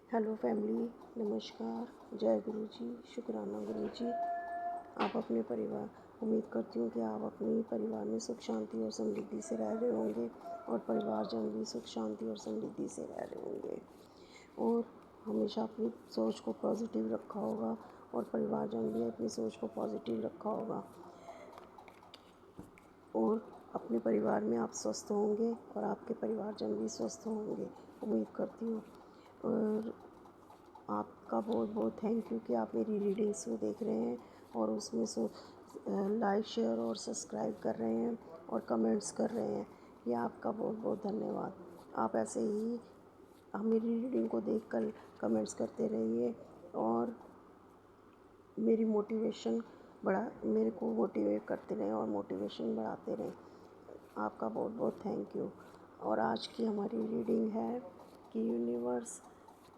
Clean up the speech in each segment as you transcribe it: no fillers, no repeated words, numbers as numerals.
Hello family, नमस्कार, जय गुरु जी, शुक्राना गुरु जी। आप अपने परिवार उम्मीद करती हूँ कि आप अपने परिवार में सुख शांति और समृद्धि से रह रहे होंगे और परिवारजन भी सुख शांति और समृद्धि से रह रहे होंगे और हमेशा अपनी सोच को पॉजिटिव रखा होगा और परिवारजन भी अपनी सोच को पॉजिटिव रखा होगा और अपने परिवार में आप स्वस्थ होंगे और आपके परिवारजन भी स्वस्थ होंगे, उम्मीद करती हूँ। और आपका बहुत बहुत थैंक यू कि आप मेरी रीडिंग्स को देख रहे हैं और उसमें से लाइक शेयर और सब्सक्राइब कर रहे हैं और कमेंट्स कर रहे हैं। ये आपका बहुत बहुत धन्यवाद। आप ऐसे ही मेरी रीडिंग को देखकर कमेंट्स करते रहिए और मेरी मोटिवेशन मेरे को मोटिवेट करते रहें और मोटिवेशन बढ़ाते रहें। आपका बहुत बहुत थैंक यू। और आज की हमारी रीडिंग है कि यूनिवर्स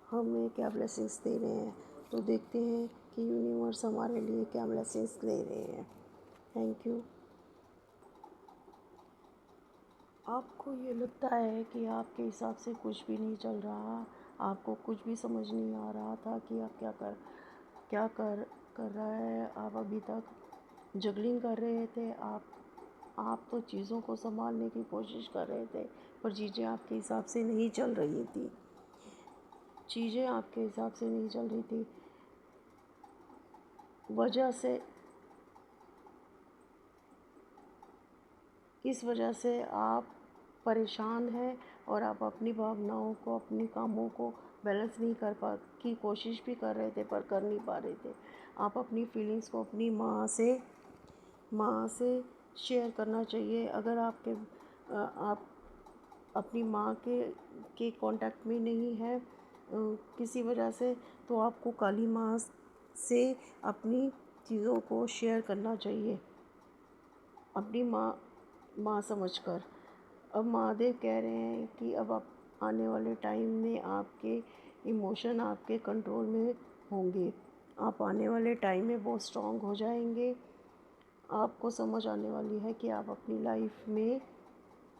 हमें क्या ब्लेसिंग्स दे रहे हैं। तो देखते हैं कि यूनिवर्स हमारे लिए क्या ब्लेसिंग्स दे रहे हैं। Thank you. आपको ये लगता है कि आपके हिसाब से कुछ भी नहीं चल रहा, आपको कुछ भी समझ नहीं आ रहा था कि आप क्या कर रहा है। आप अभी तक जगलिंग कर रहे थे, आप तो चीज़ों को संभालने की कोशिश कर रहे थे, पर चीज़ें आपके हिसाब से नहीं चल रही थी। चीज़ें आपके हिसाब से नहीं चल रही थी वजह से इस वजह से आप परेशान हैं और आप अपनी भावनाओं को, अपने कामों को बैलेंस नहीं कर पा की कोशिश भी कर रहे थे पर कर नहीं पा रहे थे। आप अपनी फीलिंग्स को अपनी माँ से शेयर करना चाहिए। अगर आप अपनी माँ के कांटेक्ट में नहीं है किसी वजह से, तो आपको काली माँ से अपनी चीज़ों को शेयर करना चाहिए, अपनी माँ समझकर। अब महादेव कह रहे हैं कि अब आप आने वाले टाइम में आपके इमोशन आपके कंट्रोल में होंगे। आप आने वाले टाइम में बहुत स्ट्रांग हो जाएंगे। आपको समझ आने वाली है कि आप अपनी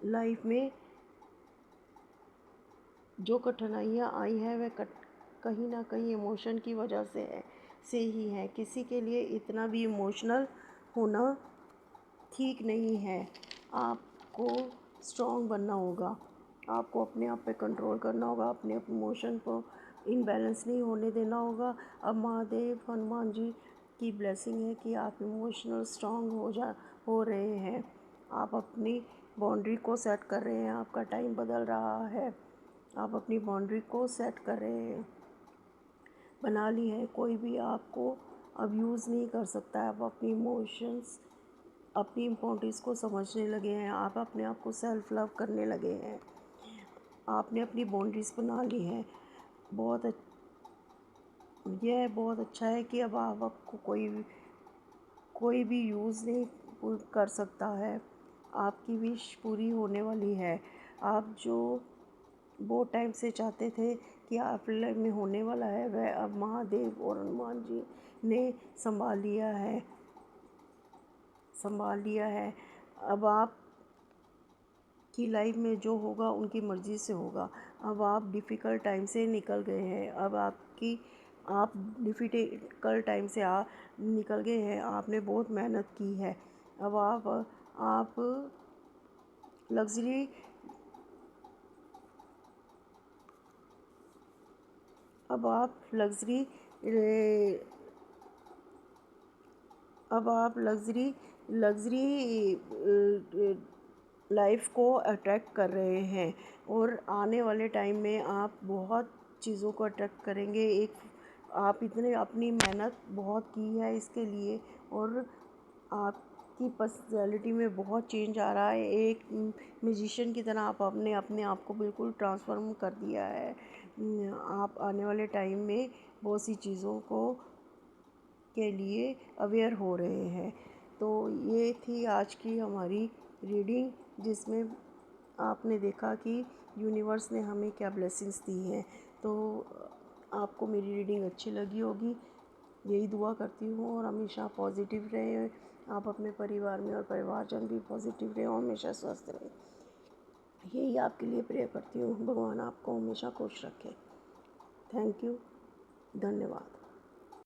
लाइफ में जो कठिनाइयाँ आई हैं वह कहीं ना कहीं इमोशन की वजह से ही है। किसी के लिए इतना भी इमोशनल होना ठीक नहीं है। आपको स्ट्रॉन्ग बनना होगा, आपको अपने आप पे कंट्रोल करना होगा, अपने इमोशन को इनबैलेंस नहीं होने देना होगा। अब महादेव हनुमान जी की ब्लेसिंग है कि आप इमोशनल स्ट्रॉन्ग हो रहे हैं। आप अपनी बाउंड्री को सेट कर रहे हैं, आपका टाइम बदल रहा है। आप अपनी बाउंड्री को सेट कर रहे हैं, बना ली है। कोई भी आपको अब्यूज़ नहीं कर सकता है। आप अपनी इमोशंस, अपनी बाउंड्रीज़ को समझने लगे हैं। आप अपने आप को सेल्फ लव करने लगे हैं। आपने अपनी बाउंड्रीज़ बना ली हैं। यह बहुत अच्छा है कि अब आपको कोई भी यूज़ नहीं कर सकता है। आपकी विश पूरी होने वाली है। आप जो बहुत टाइम से चाहते थे कि आप लाइफ में होने वाला है, वह अब महादेव और हनुमान जी ने संभाल लिया है। अब आप की लाइफ में जो होगा उनकी मर्ज़ी से होगा। अब आप डिफ़िकल्ट टाइम से निकल गए हैं। अब आप डिफ़िकल्ट टाइम से निकल गए हैं। आपने बहुत मेहनत की है। अब आप लग्ज़री अब आप लग्ज़री अब आप लग्ज़री लाइफ को अट्रैक्ट कर रहे हैं और आने वाले टाइम में आप बहुत चीज़ों को अट्रैक्ट करेंगे। आप इतने अपनी मेहनत बहुत की है इसके लिए और आपकी पर्सनैलिटी में बहुत चेंज आ रहा है। एक म्यूजिशियन की तरह आप अपने आप को बिल्कुल ट्रांसफॉर्म कर दिया है। आप आने वाले टाइम में बहुत सी चीज़ों के लिए अवेयर हो रहे हैं। तो ये थी आज की हमारी रीडिंग, जिसमें आपने देखा कि यूनिवर्स ने हमें क्या ब्लेसिंग्स दी हैं। तो आपको मेरी रीडिंग अच्छी लगी होगी, यही दुआ करती हूँ। और हमेशा पॉजिटिव रहें आप अपने परिवार में, और परिवारजन भी पॉजिटिव रहें और हमेशा स्वस्थ रहें। यही आपके लिए प्रेयर करती हूँ। भगवान आपको हमेशा खुश रखे। थैंक यू, धन्यवाद।